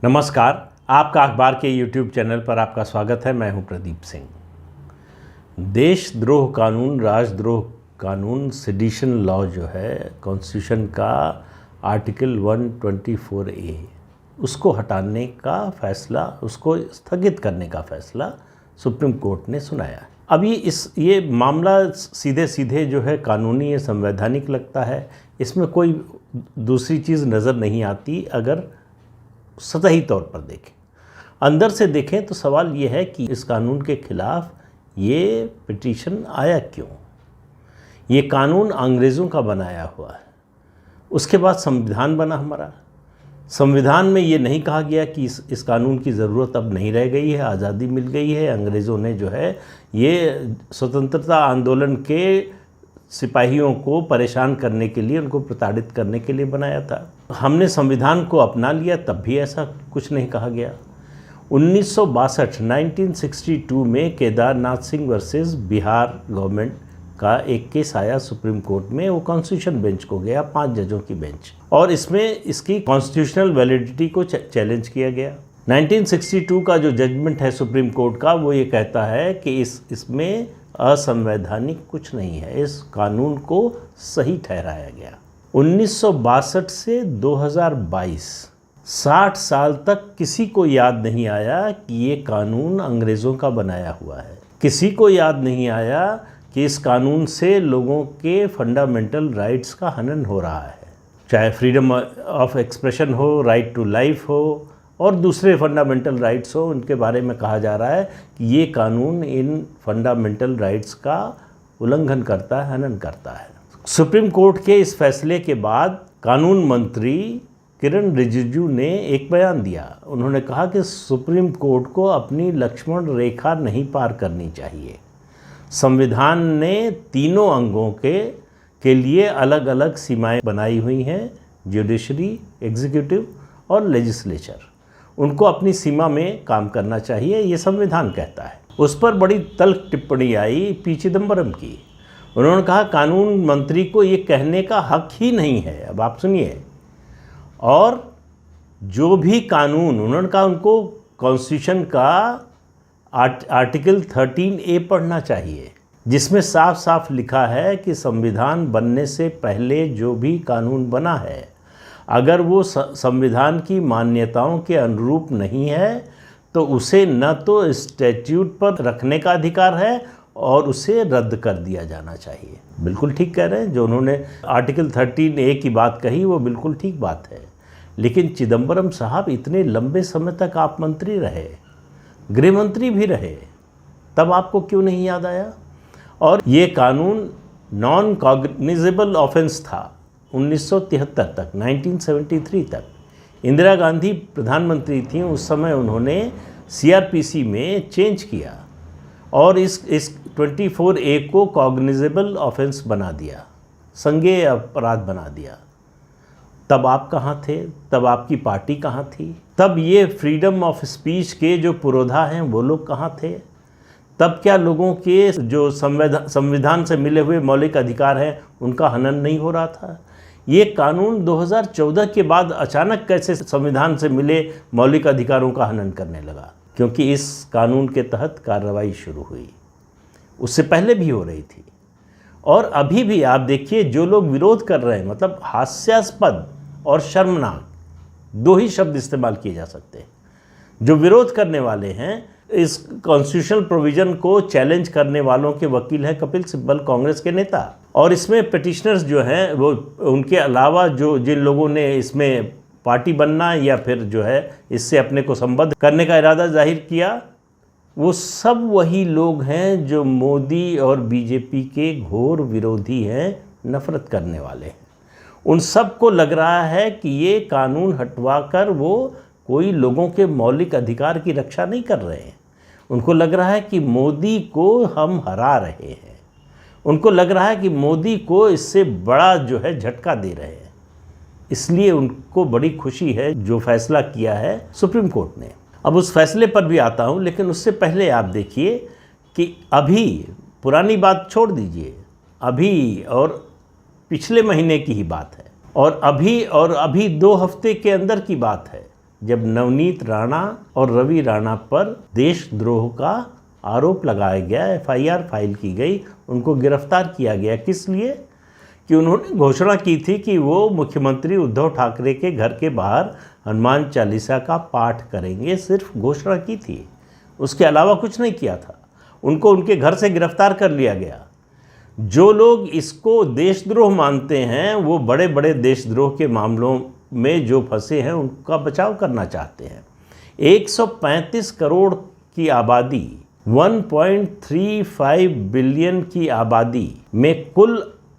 नमस्कार, आपका अखबार के YouTube चैनल पर आपका स्वागत है। मैं हूं प्रदीप सिंह। देशद्रोह कानून, राजद्रोह कानून, सेडिशन लॉ जो है कॉन्स्टिट्यूशन का आर्टिकल 124A, उसको हटाने का फैसला, उसको स्थगित करने का फैसला सुप्रीम कोर्ट ने सुनाया। अब ये मामला सीधे सीधे जो है कानूनी या संवैधानिक लगता है। इसमें कोई दूसरी चीज़ नज़र नहीं आती। अगर सतही तौर पर देखें, अंदर से देखें तो सवाल ये है कि इस कानून के खिलाफ ये पिटीशन आया क्यों। ये कानून अंग्रेज़ों का बनाया हुआ है। उसके बाद संविधान बना हमारा। संविधान में ये नहीं कहा गया कि इस कानून की ज़रूरत अब नहीं रह गई है, आज़ादी मिल गई है। अंग्रेज़ों ने जो है ये स्वतंत्रता आंदोलन के सिपाहियों को परेशान करने के लिए, उनको प्रताड़ित करने के लिए बनाया था। हमने संविधान को अपना लिया, तब भी ऐसा कुछ नहीं कहा गया। 1962 में केदारनाथ सिंह वर्सेस बिहार गवर्नमेंट का एक केस आया सुप्रीम कोर्ट में। वो कॉन्स्टिट्यूशन बेंच को गया, 5 जजों की बेंच, और इसमें इसकी कॉन्स्टिट्यूशनल वैलिडिटी को चैलेंज किया गया। 1962 का जो जजमेंट है सुप्रीम कोर्ट का, वो ये कहता है कि इसमें असंवैधानिक कुछ नहीं है, इस कानून को सही ठहराया गया। 1962 से 2022 60 साल तक किसी को याद नहीं आया कि ये कानून अंग्रेज़ों का बनाया हुआ है। किसी को याद नहीं आया कि इस कानून से लोगों के फंडामेंटल राइट्स का हनन हो रहा है, चाहे फ्रीडम ऑफ एक्सप्रेशन हो, राइट टू लाइफ हो, और दूसरे फंडामेंटल राइट्स हो। उनके बारे में कहा जा रहा है कि ये कानून इन फंडामेंटल राइट्स का उल्लंघन करता है, हनन करता है। सुप्रीम कोर्ट के इस फैसले के बाद कानून मंत्री किरण रिजिजू ने एक बयान दिया। उन्होंने कहा कि सुप्रीम कोर्ट को अपनी लक्ष्मण रेखा नहीं पार करनी चाहिए। संविधान ने तीनों अंगों के लिए अलग अलग सीमाएं बनाई हुई हैं, जुडिशरी, एग्जीक्यूटिव और लेजिस्लेचर। उनको अपनी सीमा में काम करना चाहिए, ये संविधान कहता है। उस पर बड़ी तल्ख टिप्पणी आई पी चिदम्बरम की। उन्होंने कहा कानून मंत्री को ये कहने का हक ही नहीं है। अब आप सुनिए, और जो भी कानून, उन्होंने कहा उनको कॉन्स्टिट्यूशन का आर्टिकल 13A पढ़ना चाहिए, जिसमें साफ साफ लिखा है कि संविधान बनने से पहले जो भी कानून बना है, अगर वो संविधान की मान्यताओं के अनुरूप नहीं है तो उसे न तो स्टैट्यूट पर रखने का अधिकार है और उसे रद्द कर दिया जाना चाहिए। बिल्कुल ठीक कह रहे हैं। जो उन्होंने आर्टिकल 13A की बात कही वो बिल्कुल ठीक बात है। लेकिन चिदम्बरम साहब इतने लंबे समय तक आप मंत्री रहे, गृह मंत्री भी रहे, तब आपको क्यों नहीं याद आया? और ये कानून नॉन कॉग्निजेबल ऑफेंस था 1973 तक, 1973 तक। इंदिरा गांधी प्रधानमंत्री थी उस समय, उन्होंने CRPC में चेंज किया और इस 24A को कॉग्निजेबल ऑफेंस बना दिया, संज्ञेय अपराध बना दिया। तब आप कहाँ थे? तब आपकी पार्टी कहाँ थी? तब ये फ्रीडम ऑफ स्पीच के जो पुरोधा हैं वो लोग कहाँ थे? तब क्या लोगों के जो संविधान से मिले हुए मौलिक अधिकार हैं उनका हनन नहीं हो रहा था? ये कानून 2014 के बाद अचानक कैसे संविधान से मिले मौलिक अधिकारों का हनन करने लगा? क्योंकि इस कानून के तहत कार्रवाई शुरू हुई, उससे पहले भी हो रही थी। और अभी भी आप देखिए, जो लोग विरोध कर रहे हैं, मतलब हास्यास्पद और शर्मनाक, 2 ही शब्द इस्तेमाल किए जा सकते हैं। जो विरोध करने वाले हैं, इस कॉन्स्टिट्यूशनल प्रोविज़न को चैलेंज करने वालों के वकील हैं कपिल सिब्बल, कांग्रेस के नेता। और इसमें पिटिशनर्स जो हैं, वो उनके अलावा जिन लोगों ने इसमें पार्टी बनना या फिर जो है इससे अपने को संबद्ध करने का इरादा जाहिर किया, वो सब वही लोग हैं जो मोदी और बीजेपी के घोर विरोधी हैं, नफरत करने वाले हैं। उन सब को लग रहा है कि ये कानून हटवाकर वो कोई लोगों के मौलिक अधिकार की रक्षा नहीं कर रहे हैं। उनको लग रहा है कि मोदी को हम हरा रहे हैं। उनको लग रहा है कि मोदी को इससे बड़ा जो है झटका दे रहे हैं। इसलिए उनको बड़ी खुशी है जो फैसला किया है सुप्रीम कोर्ट ने। अब उस फैसले पर भी आता हूँ, लेकिन उससे पहले आप देखिए कि अभी, पुरानी बात छोड़ दीजिए, अभी और पिछले महीने की ही बात है, और अभी 2 हफ्ते के अंदर की बात है। जब नवनीत राणा और रवि राणा पर देशद्रोह का आरोप लगाया गया, एफआईआर फाइल की गई, उनको गिरफ्तार किया गया। किस लिए? कि उन्होंने घोषणा की थी कि वो मुख्यमंत्री उद्धव ठाकरे के घर के बाहर हनुमान चालीसा का पाठ करेंगे। सिर्फ घोषणा की थी, उसके अलावा कुछ नहीं किया था। उनको उनके घर से गिरफ्तार कर लिया गया। जो लोग इसको देशद्रोह मानते हैं वो बड़े बड़े देशद्रोह के मामलों में जो फंसे हैं उनका बचाव करना चाहते हैं। 135 करोड़ की आबादी, 1.35 बिलियन की आबादी में कुल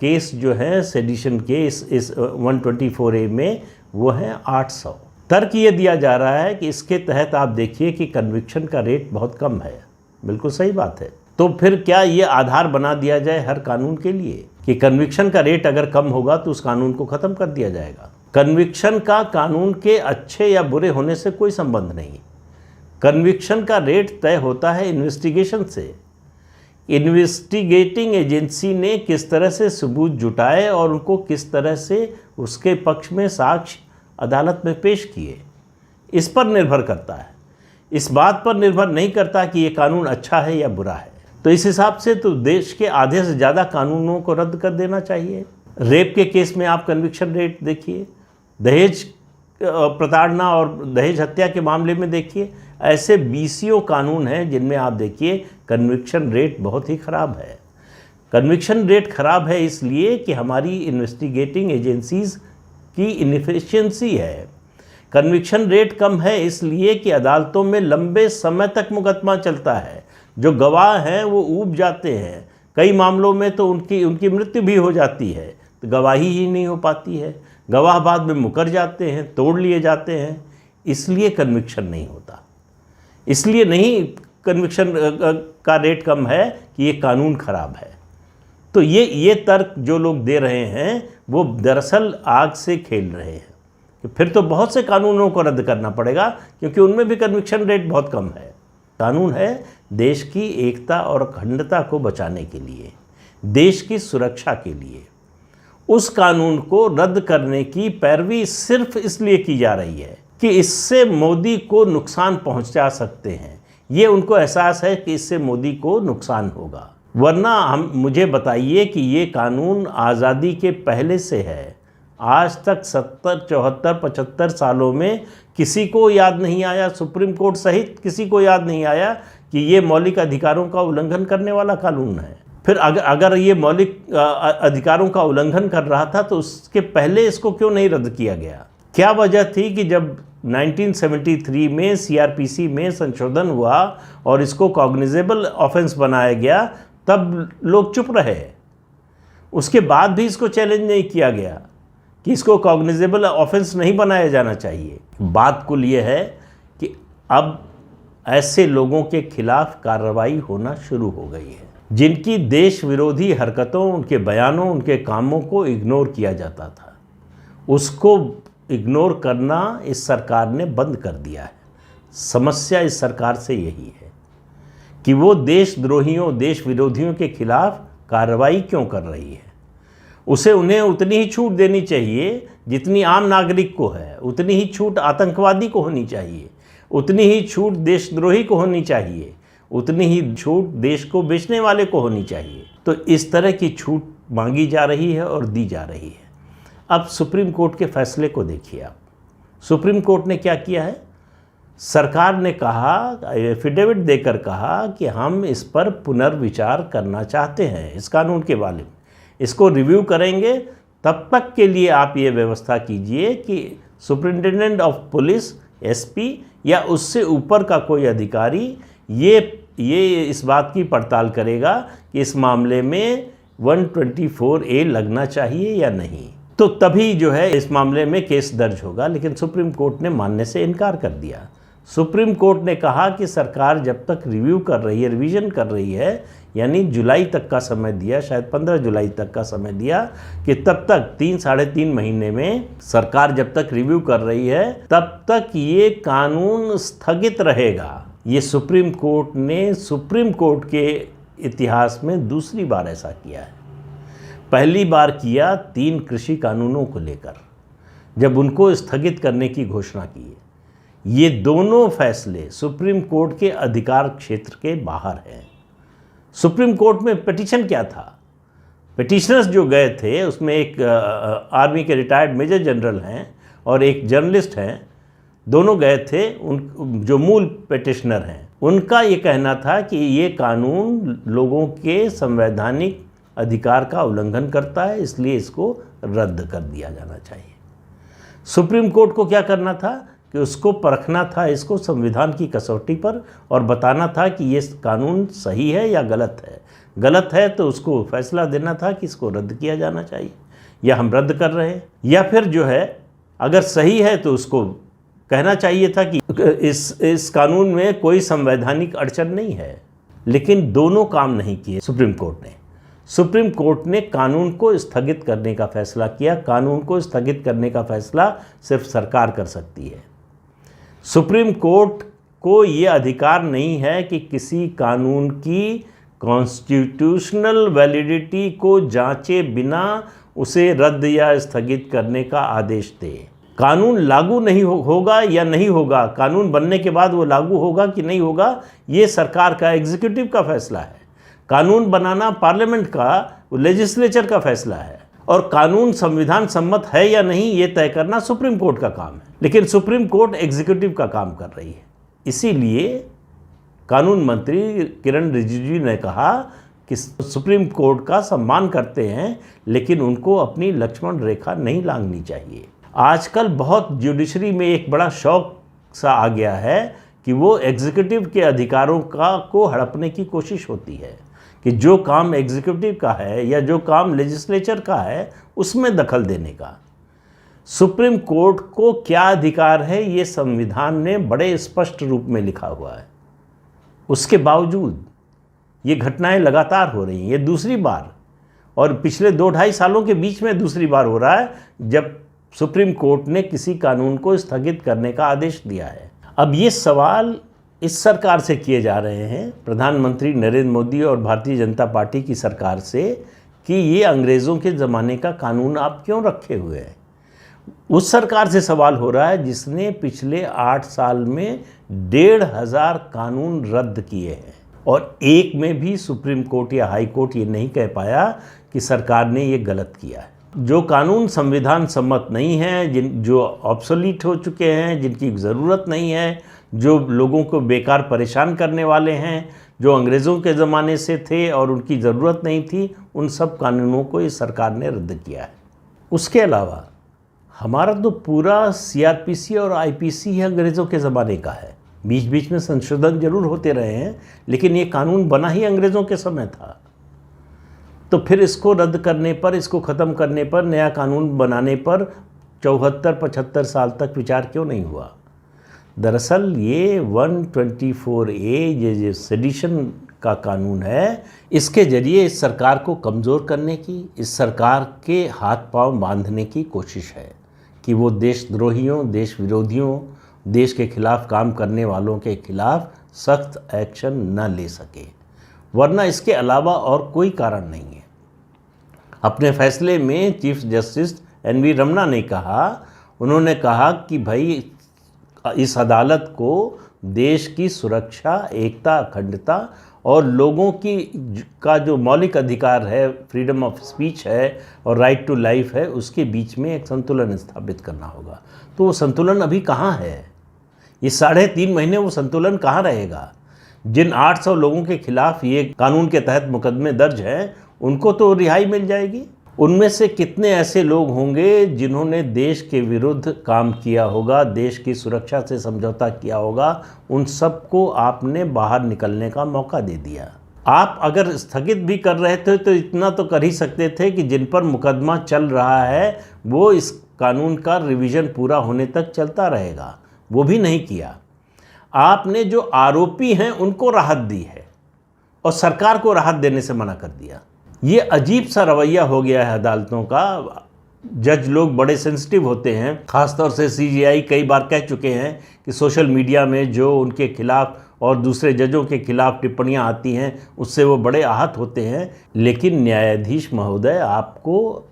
केस जो है सेडिशन के इस 124A में वो है 800। तर्क ये दिया जा रहा है कि इसके तहत आप देखिए कि कन्विक्शन का रेट बहुत कम है। बिल्कुल सही बात है। तो फिर क्या ये आधार बना दिया जाए हर कानून के लिए कि कन्विक्शन का रेट अगर कम होगा तो उस कानून को ख़त्म कर दिया जाएगा? कन्विक्शन का कानून के अच्छे या बुरे होने से कोई संबंध नहीं। कन्विक्शन का रेट तय होता है इन्वेस्टिगेशन से। इन्वेस्टिगेटिंग एजेंसी ने किस तरह से सबूत जुटाए और उनको किस तरह से उसके पक्ष में साक्ष्य अदालत में पेश किए, इस पर निर्भर करता है। इस बात पर निर्भर नहीं करता कि ये कानून अच्छा है या बुरा है। तो इस हिसाब से तो देश के आधे से ज़्यादा कानूनों को रद्द कर देना चाहिए। रेप के केस में आप कन्विक्शन रेट देखिए, दहेज प्रताड़ना और दहेज हत्या के मामले में देखिए, ऐसे बीसियों कानून हैं जिनमें आप देखिए कन्विक्शन रेट बहुत ही ख़राब है। कन्विक्शन रेट ख़राब है इसलिए कि हमारी इन्वेस्टिगेटिंग एजेंसीज़ की इनएफिशिएंसी है। कन्विक्शन रेट कम है इसलिए कि अदालतों में लंबे समय तक मुकदमा चलता है। जो गवाह हैं वो ऊब जाते हैं, कई मामलों में तो उनकी मृत्यु भी हो जाती है, तो गवाही ही नहीं हो पाती है। गवाह बाद में मुकर जाते हैं, तोड़ लिए जाते हैं, इसलिए कन्विक्शन नहीं होता। इसलिए नहीं कन्विक्शन का रेट कम है कि ये कानून ख़राब है। तो ये तर्क जो लोग दे रहे हैं वो दरअसल आग से खेल रहे हैं। फिर तो बहुत से कानूनों को रद्द करना पड़ेगा क्योंकि उनमें भी कन्विक्शन रेट बहुत कम है। कानून है देश की एकता और अखंडता को बचाने के लिए, देश की सुरक्षा के लिए। उस कानून को रद्द करने की पैरवी सिर्फ इसलिए की जा रही है कि इससे मोदी को नुकसान पहुंचा सकते हैं। ये उनको एहसास है कि इससे मोदी को नुकसान होगा। वरना मुझे बताइए कि ये कानून आज़ादी के पहले से है। आज तक 70, 74, 75 सालों में किसी को याद नहीं आया, सुप्रीम कोर्ट सहित किसी को याद नहीं आया कि ये मौलिक अधिकारों का उल्लंघन करने वाला कानून है। फिर अगर ये मौलिक अधिकारों का उल्लंघन कर रहा था तो उसके पहले इसको क्यों नहीं रद्द किया गया? क्या वजह थी कि जब 1973 में सीआरपीसी में संशोधन हुआ और इसको कॉग्निजेबल ऑफेंस बनाया गया तब लोग चुप रहे? उसके बाद भी इसको चैलेंज नहीं किया गया कि इसको कॉग्निजेबल ऑफेंस नहीं बनाया जाना चाहिए। बात कुल ये है कि अब ऐसे लोगों के खिलाफ कार्रवाई होना शुरू हो गई है जिनकी देश विरोधी हरकतों, उनके बयानों, उनके कामों को इग्नोर किया जाता था। उसको इग्नोर करना इस सरकार ने बंद कर दिया है। समस्या इस सरकार से यही है कि वो देशद्रोहियों, देश विरोधियों के खिलाफ कार्रवाई क्यों कर रही है। उन्हें उतनी ही छूट देनी चाहिए जितनी आम नागरिक को है, उतनी ही छूट आतंकवादी को होनी चाहिए, उतनी ही छूट देशद्रोही को होनी चाहिए, उतनी ही छूट देश को बेचने वाले को होनी चाहिए। तो इस तरह की छूट मांगी जा रही है और दी जा रही है। अब सुप्रीम कोर्ट के फैसले को देखिए आप। सुप्रीम कोर्ट ने क्या किया है? सरकार ने कहा, एफिडेविट देकर कहा कि हम इस पर पुनर्विचार करना चाहते हैं, इस कानून के बारे में इसको रिव्यू करेंगे। तब तक के लिए आप ये व्यवस्था कीजिए कि सुपरिटेंडेंट ऑफ पुलिस, एसपी या उससे ऊपर का कोई अधिकारी ये इस बात की पड़ताल करेगा कि इस मामले में 124A लगना चाहिए या नहीं। तो तभी जो है इस मामले में केस दर्ज होगा। लेकिन सुप्रीम कोर्ट ने मानने से इनकार कर दिया। सुप्रीम कोर्ट ने कहा कि सरकार जब तक रिव्यू कर रही है, रिवीजन कर रही है, यानी जुलाई तक का समय दिया, शायद 15 जुलाई तक का समय दिया कि तब तक 3-3.5 महीने में सरकार जब तक रिव्यू कर रही है तब तक ये कानून स्थगित रहेगा। ये सुप्रीम कोर्ट ने सुप्रीम कोर्ट के इतिहास में दूसरी बार ऐसा किया है। पहली बार किया 3 कृषि कानूनों को लेकर, जब उनको स्थगित करने की घोषणा की। ये दोनों फैसले सुप्रीम कोर्ट के अधिकार क्षेत्र के बाहर हैं। सुप्रीम कोर्ट में पिटीशन क्या था? पिटिशनर्स जो गए थे उसमें एक आर्मी के रिटायर्ड मेजर जनरल हैं और एक जर्नलिस्ट हैं, दोनों गए थे। उन जो मूल पिटिशनर हैं उनका ये कहना था कि ये कानून लोगों के संवैधानिक अधिकार का उल्लंघन करता है, इसलिए इसको रद्द कर दिया जाना चाहिए। सुप्रीम कोर्ट को क्या करना था कि उसको परखना था इसको संविधान की कसौटी पर और बताना था कि ये कानून सही है या गलत है। गलत है तो उसको फैसला देना था कि इसको रद्द किया जाना चाहिए या हम रद्द कर रहे हैं, या फिर जो है अगर सही है तो उसको कहना चाहिए था कि इस कानून में कोई संवैधानिक अड़चन नहीं है। लेकिन दोनों काम नहीं किए सुप्रीम कोर्ट ने। सुप्रीम कोर्ट ने कानून को स्थगित करने का फैसला किया। कानून को स्थगित करने का फैसला सिर्फ सरकार कर सकती है। सुप्रीम कोर्ट को ये अधिकार नहीं है कि किसी कानून की कॉन्स्टिट्यूशनल वैलिडिटी को जांचे बिना उसे रद्द या स्थगित करने का आदेश दे। कानून लागू नहीं होगा या नहीं होगा, कानून बनने के बाद वो लागू होगा कि नहीं होगा, ये सरकार का, एग्जीक्यूटिव का फैसला है। कानून बनाना पार्लियामेंट का, लेजिस्लेचर का फैसला है। और कानून संविधान सम्मत है या नहीं ये तय करना सुप्रीम कोर्ट का काम है। लेकिन सुप्रीम कोर्ट एग्जीक्यूटिव का काम कर रही है। इसीलिए कानून मंत्री किरण रिजिजू ने कहा कि सुप्रीम कोर्ट का सम्मान करते हैं लेकिन उनको अपनी लक्ष्मण रेखा नहीं लांघनी चाहिए। आजकल बहुत जुडिशरी में एक बड़ा शौक सा आ गया है कि वो एग्जीक्यूटिव के अधिकारों को हड़पने की कोशिश होती है कि जो काम एग्जीक्यूटिव का है या जो काम लेजिस्लेचर का है उसमें दखल देने का। सुप्रीम कोर्ट को क्या अधिकार है ये संविधान में बड़े स्पष्ट रूप में लिखा हुआ है। उसके बावजूद ये घटनाएं लगातार हो रही हैं। ये दूसरी बार, और पिछले 2-2.5 सालों के बीच में दूसरी बार हो रहा है जब सुप्रीम कोर्ट ने किसी कानून को स्थगित करने का आदेश दिया है। अब ये सवाल इस सरकार से किए जा रहे हैं, प्रधानमंत्री नरेंद्र मोदी और भारतीय जनता पार्टी की सरकार से, कि ये अंग्रेज़ों के ज़माने का कानून आप क्यों रखे हुए हैं। उस सरकार से सवाल हो रहा है जिसने पिछले 8 साल में 1,500 कानून रद्द किए हैं और एक में भी सुप्रीम कोर्ट या हाई कोर्ट ये नहीं कह पाया कि सरकार ने ये गलत किया है। जो कानून संविधान सम्मत नहीं हैं, जो ऑब्सोलीट हो चुके हैं, जिनकी ज़रूरत नहीं है, जो लोगों को बेकार परेशान करने वाले हैं, जो अंग्रेज़ों के ज़माने से थे और उनकी ज़रूरत नहीं थी, उन सब कानूनों को इस सरकार ने रद्द किया है। उसके अलावा हमारा तो पूरा सीआरपीसी और आईपीसी अंग्रेज़ों के ज़माने का है। बीच बीच में संशोधन जरूर होते रहे हैं लेकिन ये कानून बना ही अंग्रेज़ों के समय था। तो फिर इसको रद्द करने पर, इसको ख़त्म करने पर, नया कानून बनाने पर 74-75 साल तक विचार क्यों नहीं हुआ? दरअसल ये 124A ये जो सेडिशन का कानून है, इसके ज़रिए इस सरकार को कमज़ोर करने की, इस सरकार के हाथ पांव बांधने की कोशिश है कि वो देशद्रोहियों, देश विरोधियों, देश के खिलाफ काम करने वालों के खिलाफ सख्त एक्शन न ले सके। वरना इसके अलावा और कोई कारण नहीं है। अपने फैसले में चीफ जस्टिस NV रमना ने कहा, उन्होंने कहा कि भाई इस अदालत को देश की सुरक्षा, एकता, अखंडता और लोगों का जो मौलिक अधिकार है, फ्रीडम ऑफ स्पीच है और राइट टू लाइफ है, उसके बीच में एक संतुलन स्थापित करना होगा। तो वो संतुलन अभी कहाँ है? ये 3.5 महीने वो संतुलन कहाँ रहेगा? जिन 800 लोगों के खिलाफ ये कानून के तहत मुकदमे दर्ज हैं उनको तो रिहाई मिल जाएगी। उनमें से कितने ऐसे लोग होंगे जिन्होंने देश के विरुद्ध काम किया होगा, देश की सुरक्षा से समझौता किया होगा, उन सबको आपने बाहर निकलने का मौका दे दिया। आप अगर स्थगित भी कर रहे थे तो इतना तो कर ही सकते थे कि जिन पर मुकदमा चल रहा है वो इस कानून का रिवीजन पूरा होने तक चलता रहेगा। वो भी नहीं किया। आपने जो आरोपी हैं उनको राहत दी है और सरकार को राहत देने से मना कर दिया। ये अजीब सा रवैया हो गया है अदालतों का। जज लोग बड़े सेंसिटिव होते हैं, ख़ासतौर से CJI कई बार कह चुके हैं कि सोशल मीडिया में जो उनके खिलाफ और दूसरे जजों के खिलाफ टिप्पणियां आती हैं उससे वो बड़े आहत होते हैं। लेकिन न्यायाधीश महोदय, आपको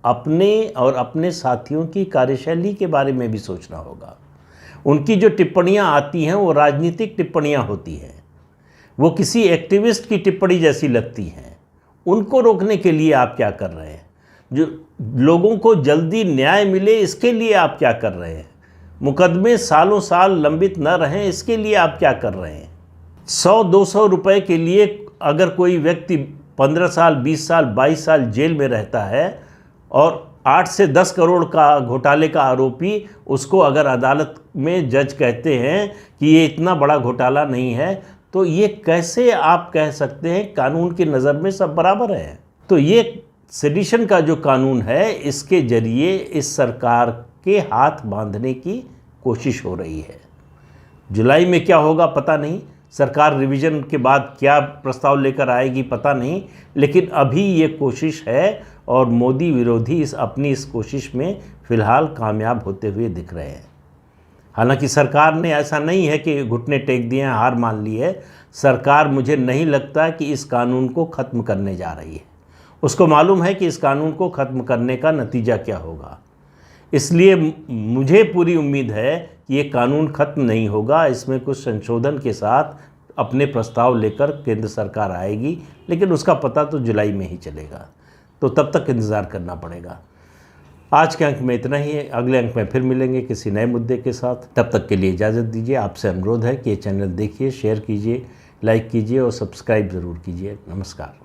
अपने और अपने साथियों की कार्यशैली के बारे में भी सोचना होगा। उनकी जो टिप्पणियां आती हैं वो राजनीतिक टिप्पणियां होती हैं, वो किसी एक्टिविस्ट की टिप्पणी जैसी लगती हैं। उनको रोकने के लिए आप क्या कर रहे हैं? जो लोगों को जल्दी न्याय मिले इसके लिए आप क्या कर रहे हैं? मुकदमे सालों साल लंबित न रहें इसके लिए आप क्या कर रहे हैं? 100-200 रुपए के लिए अगर कोई व्यक्ति 15 साल, 20 साल, 22 साल जेल में रहता है और 8 से 10 करोड़ का घोटाले का आरोपी, उसको अगर अदालत में जज कहते हैं कि ये इतना बड़ा घोटाला नहीं है, तो ये कैसे आप कह सकते हैं कानून की नज़र में सब बराबर है? तो ये सेडिशन का जो कानून है, इसके जरिए इस सरकार के हाथ बांधने की कोशिश हो रही है। जुलाई में क्या होगा पता नहीं, सरकार रिवीजन के बाद क्या प्रस्ताव लेकर आएगी पता नहीं, लेकिन अभी ये कोशिश है और मोदी विरोधी अपनी इस कोशिश में फ़िलहाल कामयाब होते हुए दिख रहे हैं। हालांकि सरकार ने ऐसा नहीं है कि घुटने टेक दिए हैं, हार मान ली है। सरकार मुझे नहीं लगता कि इस कानून को ख़त्म करने जा रही है। उसको मालूम है कि इस कानून को ख़त्म करने का नतीजा क्या होगा, इसलिए मुझे पूरी उम्मीद है कि ये कानून ख़त्म नहीं होगा। इसमें कुछ संशोधन के साथ अपने प्रस्ताव लेकर केंद्र सरकार आएगी, लेकिन उसका पता तो जुलाई में ही चलेगा, तो तब तक इंतज़ार करना पड़ेगा। आज के अंक में इतना ही है, अगले अंक में फिर मिलेंगे किसी नए मुद्दे के साथ। तब तक के लिए इजाज़त दीजिए। आपसे अनुरोध है कि ये चैनल देखिए, शेयर कीजिए, लाइक कीजिए और सब्सक्राइब ज़रूर कीजिए। नमस्कार।